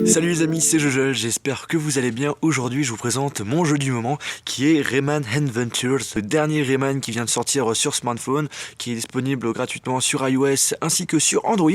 Salut les amis, c'est Jojo, j'espère que vous allez bien. Aujourd'hui je vous présente mon jeu du moment qui est Rayman Adventures, le dernier Rayman qui vient de sortir sur smartphone, qui est disponible gratuitement sur iOS ainsi que sur Android.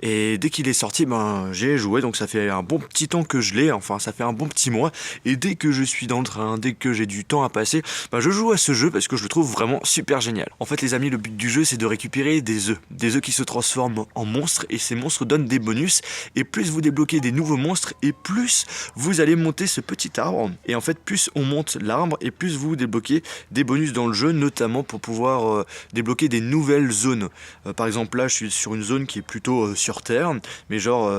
Et dès qu'il est sorti, j'ai joué, donc ça fait un bon petit temps que je l'ai, enfin ça fait un bon petit mois. Et dès que je suis dans le train, dès que j'ai du temps à passer, je joue à ce jeu parce que je le trouve vraiment super génial. En fait les amis, le but du jeu c'est de récupérer des œufs qui se transforment en monstres, et ces monstres donnent des bonus. Et plus vous débloquez des nouveaux monstres, et plus vous allez monter ce petit arbre. Et en fait plus on monte l'arbre et plus vous débloquez des bonus dans le jeu, notamment pour pouvoir débloquer des nouvelles zones. Par exemple là je suis sur une zone qui est plutôt sur terre, mais genre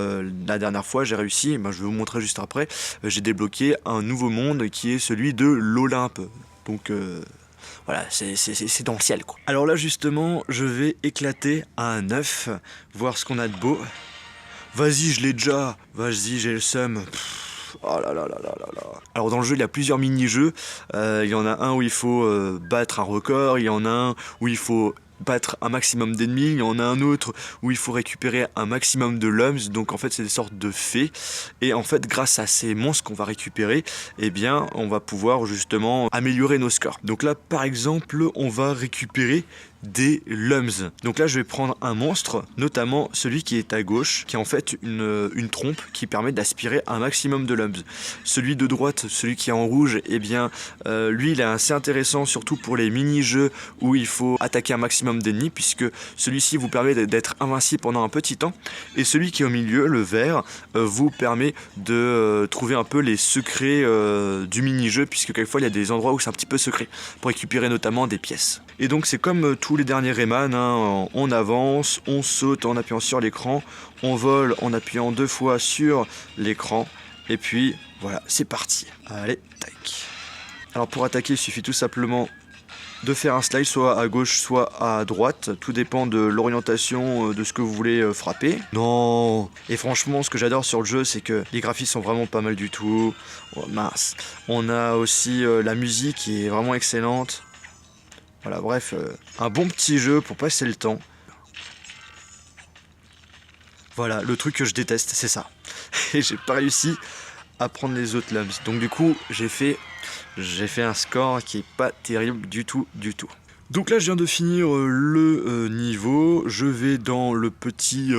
la dernière fois j'ai réussi, je vais vous montrer juste après, j'ai débloqué un nouveau monde qui est celui de l'Olympe. Donc voilà, c'est dans le ciel quoi. Alors là justement je vais éclater un œuf, voir ce qu'on a de beau. Vas-y, je l'ai déjà. Vas-y, j'ai le seum. Oh là là là là là là. Alors dans le jeu, il y a plusieurs mini-jeux. Il y en a un où il faut battre un record. Il y en a un où il faut battre un maximum d'ennemis. Il y en a un autre où il faut récupérer un maximum de lums. Donc en fait, c'est des sortes de fées. Et en fait, grâce à ces monstres qu'on va récupérer, eh bien, on va pouvoir justement améliorer nos scores. Donc là, par exemple, on va récupérer des lums. Donc là je vais prendre un monstre, notamment celui qui est à gauche, qui est en fait une trompe qui permet d'aspirer un maximum de lums. Celui de droite, celui qui est en rouge, eh bien lui il est assez intéressant surtout pour les mini-jeux où il faut attaquer un maximum d'ennemis, puisque celui-ci vous permet d'être invincible pendant un petit temps, et celui qui est au milieu, le vert, vous permet de trouver un peu les secrets du mini-jeu, puisque quelquefois il y a des endroits où c'est un petit peu secret, pour récupérer notamment des pièces. Et donc c'est comme tous les derniers Rayman, on avance, on saute en appuyant sur l'écran, on vole en appuyant 2 fois sur l'écran, et puis voilà, c'est parti. Allez, tac. Alors pour attaquer, il suffit tout simplement de faire un slide, soit à gauche, soit à droite, tout dépend de l'orientation de ce que vous voulez frapper. Non. Et franchement, ce que j'adore sur le jeu, c'est que les graphismes sont vraiment pas mal du tout. Oh, mince. On a aussi la musique qui est vraiment excellente. Voilà, bref, un bon petit jeu pour passer le temps. Voilà, le truc que je déteste, c'est ça. Et j'ai pas réussi à prendre les autres lums. Donc du coup, j'ai fait un score qui est pas terrible du tout, du tout. Donc là, je viens de finir le niveau. Je vais dans le petit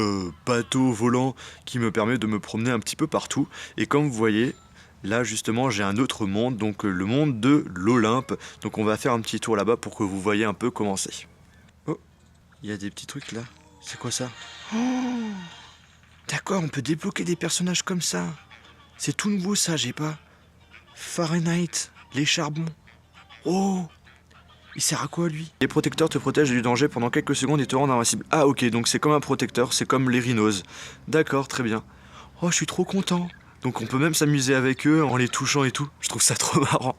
bateau volant qui me permet de me promener un petit peu partout. Et comme vous voyez, là justement j'ai un autre monde, donc le monde de l'Olympe. Donc on va faire un petit tour là-bas pour que vous voyez un peu comment c'est. Oh, il y a des petits trucs là. C'est quoi ça? Oh, d'accord, on peut débloquer des personnages comme ça. C'est tout nouveau ça, j'ai pas. Fahrenheit, les charbons. Oh, il sert à quoi lui? Les protecteurs te protègent du danger pendant quelques secondes et te rendent invincible. Ah ok, donc c'est comme un protecteur, c'est comme les rhinos. D'accord, très bien. Oh, je suis trop content. Donc on peut même s'amuser avec eux en les touchant et tout. Je trouve ça trop marrant.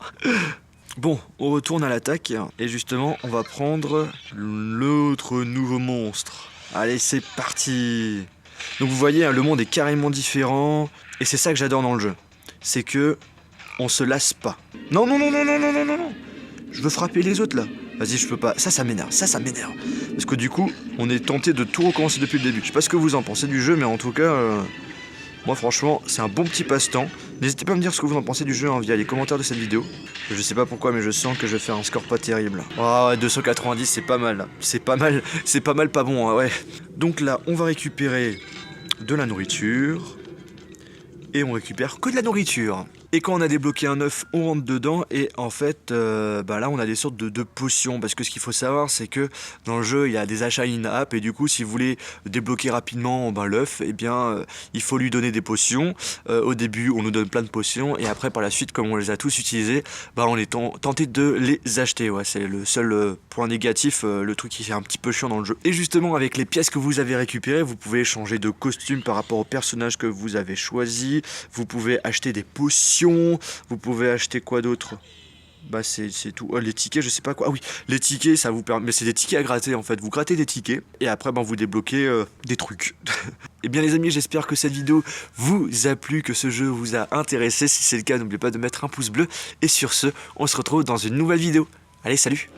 Bon, on retourne à l'attaque. Et justement, on va prendre l'autre nouveau monstre. Allez, c'est parti. Donc vous voyez, le monde est carrément différent. Et c'est ça que j'adore dans le jeu. C'est que on se lasse pas. Non, non, non, non, non, non, non, non, non. Je veux frapper les autres là. Vas-y, je peux pas. Ça m'énerve. Ça m'énerve. Parce que du coup, on est tenté de tout recommencer depuis le début. Je sais pas ce que vous en pensez du jeu, mais en tout cas... moi franchement c'est un bon petit passe-temps. N'hésitez pas à me dire ce que vous en pensez du jeu via les commentaires de cette vidéo. Je sais pas pourquoi mais je sens que je vais faire un score pas terrible. Oh ouais, 290 c'est pas mal. C'est pas mal pas bon ouais. Donc là on va récupérer de la nourriture. Et on récupère que de la nourriture. Et quand on a débloqué un œuf, on rentre dedans et en fait, là on a des sortes de potions. Parce que ce qu'il faut savoir, c'est que dans le jeu, il y a des achats in-app et du coup, si vous voulez débloquer rapidement l'œuf, eh bien, il faut lui donner des potions. Au début, on nous donne plein de potions et après, par la suite, comme on les a tous utilisés, on est tenté de les acheter. Ouais, c'est le seul point négatif, le truc qui est un petit peu chiant dans le jeu. Et justement, avec les pièces que vous avez récupérées, vous pouvez changer de costume par rapport au personnage que vous avez choisi. Vous pouvez acheter des potions. Vous pouvez acheter quoi d'autre? C'est tout. Oh, les tickets, je sais pas quoi. Ah oui, les tickets, ça vous permet. Mais c'est des tickets à gratter en fait. Vous grattez des tickets et après vous débloquez des trucs. Et bien les amis, j'espère que cette vidéo vous a plu, que ce jeu vous a intéressé. Si c'est le cas, n'oubliez pas de mettre un pouce bleu. Et sur ce, on se retrouve dans une nouvelle vidéo. Allez, salut!